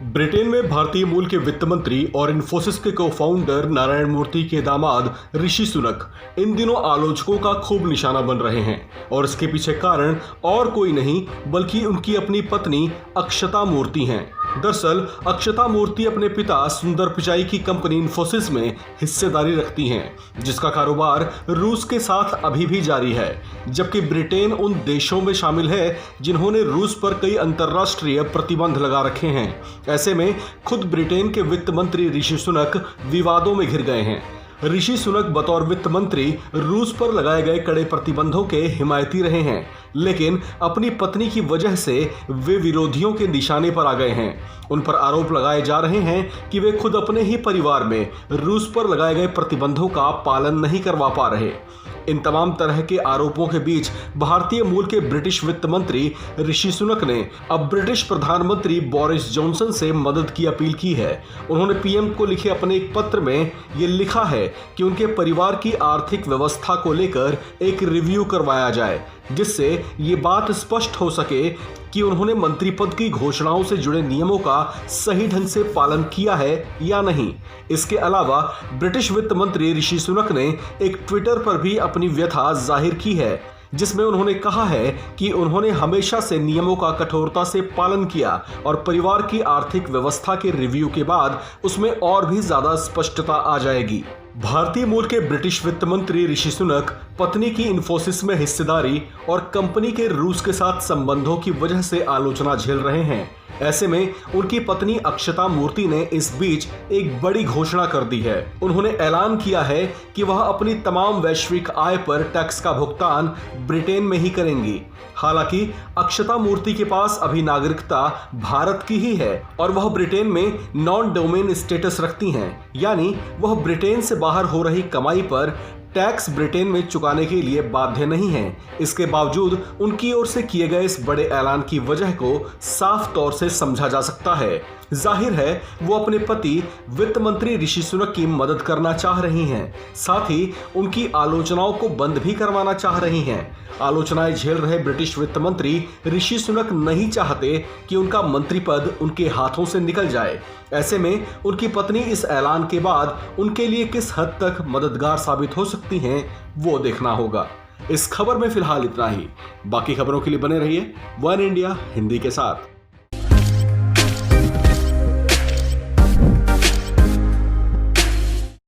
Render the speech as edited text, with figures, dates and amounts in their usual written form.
Britain में भारतीय मूल के वित्त मंत्री और इन्फोसिस के को-फाउंडर नारायण मूर्ति के दामाद ऋषि सुनक इन दिनों आलोचकों का खूब निशाना बन रहे हैं और इसके पीछे कारण और कोई नहीं बल्कि उनकी अपनी पत्नी अक्षता मूर्ति हैं। दरअसल अक्षता मूर्ति अपने पिता सुंदर पिचाई की कंपनी इन्फोसिस में हिस्सेदारी रखती हैं, जिसका कारोबार रूस के साथ अभी भी जारी है, जबकि ब्रिटेन उन देशों में शामिल है जिन्होंने रूस पर कई अंतर्राष्ट्रीय प्रतिबंध लगा रखे हैं। ऐसे में खुद ब्रिटेन के वित्त मंत्री ऋषि सुनक विवादों में घिर गए हैं। ऋषि सुनक बतौर वित्त मंत्री रूस पर लगाए गए कड़े प्रतिबंधों के हिमायती रहे हैं, लेकिन अपनी पत्नी की वजह से वे विरोधियों के निशाने पर आ गए हैं। उन पर आरोप लगाए जा रहे हैं कि वे खुद अपने ही परिवार में रूस पर लगाए गए प्रतिबंधों का पालन नहीं करवा पा रहे। इन तमाम तरह के आरोपों के बीच भारतीय मूल के ब्रिटिश वित्त मंत्री ऋषि सुनक ने अब ब्रिटिश प्रधानमंत्री बोरिस जॉनसन से मदद की अपील की है। उन्होंने पीएम को लिखे अपने एक पत्र में ये लिखा है कि उनके परिवार की आर्थिक व्यवस्था को लेकर एक रिव्यू करवाया जाए, जिससे ये बात स्पष्ट हो सके कि उन्होंने मंत्री पद की घोषणाओं से जुड़े नियमों का सही ढंग से पालन किया है या नहीं। इसके अलावा ब्रिटिश वित्त मंत्री ऋषि सुनक ने एक ट्विटर पर भी अपनी व्यथा जाहिर की है, जिसमें उन्होंने कहा है कि उन्होंने हमेशा से नियमों का कठोरता से पालन किया और परिवार की आर्थिक व्यवस्था के रिव्यू के बाद उसमें और भी ज्यादा स्पष्टता आ जाएगी। भारतीय मूल के ब्रिटिश वित्त मंत्री ऋषि सुनक पत्नी की इन्फोसिस में हिस्सेदारी और कंपनी के रूस के साथ संबंधों की वजह से आलोचना झेल रहे हैं। ऐसे में उनकी पत्नी अक्षता मूर्ति ने इस बीच एक बड़ी घोषणा कर दी है। उन्होंने ऐलान किया है कि वह अपनी तमाम वैश्विक आय पर टैक्स का भुगतान ब्रिटेन में ही करेंगी। हालांकि अक्षता मूर्ति के पास अभी नागरिकता भारत की ही है और वह ब्रिटेन में नॉन डोमेन स्टेटस रखती हैं, यानी वह ब्रिटेन से बाहर हो रही कमाई पर टैक्स ब्रिटेन में चुकाने के लिए बाध्य नहीं है। इसके बावजूद उनकी ओर से किए गए इस बड़े ऐलान की वजह को साफ तौर से समझा जा सकता है। जाहिर है वो अपने पति वित्त मंत्री ऋषि सुनक की मदद करना चाह रही हैं, साथ ही उनकी आलोचनाओं को बंद भी करवाना चाह रही हैं। आलोचनाएं झेल रहे ब्रिटिश वित्त मंत्री ऋषि सुनक नहीं चाहते कि उनका मंत्री पद उनके हाथों से निकल जाए। ऐसे में उनकी पत्नी इस ऐलान के बाद उनके लिए किस हद तक मददगार साबित हो सकती हैं, वो देखना होगा। इस खबर में फिलहाल इतना ही। बाकी खबरों के लिए बने रहिए वन इंडिया हिंदी के साथ।